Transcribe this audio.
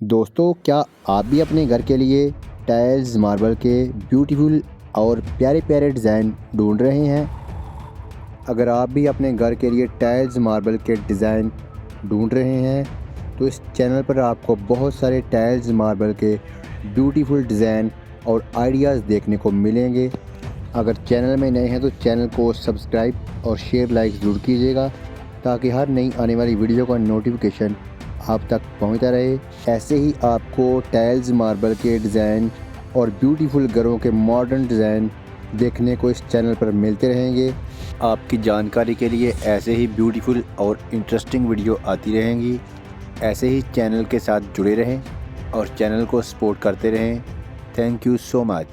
दोस्तों, क्या आप भी अपने घर के लिए टाइल्स मार्बल के ब्यूटीफुल और प्यारे प्यारे डिज़ाइन ढूंढ रहे हैं? अगर आप भी अपने घर के लिए टाइल्स मार्बल के डिज़ाइन ढूंढ रहे हैं तो इस चैनल पर आपको बहुत सारे टाइल्स मार्बल के ब्यूटीफुल डिज़ाइन और आइडियाज़ देखने को मिलेंगे। अगर चैनल में नए हैं तो चैनल को सब्सक्राइब और शेयर लाइक ज़रूर कीजिएगा ताकि हर नई आने वाली वीडियो का नोटिफिकेशन आप तक पहुंचता रहे। ऐसे ही आपको टाइल्स मार्बल के डिज़ाइन और ब्यूटीफुल घरों के मॉडर्न डिज़ाइन देखने को इस चैनल पर मिलते रहेंगे। आपकी जानकारी के लिए ऐसे ही ब्यूटीफुल और इंटरेस्टिंग वीडियो आती रहेंगी। ऐसे ही चैनल के साथ जुड़े रहें और चैनल को सपोर्ट करते रहें। Thank you so much.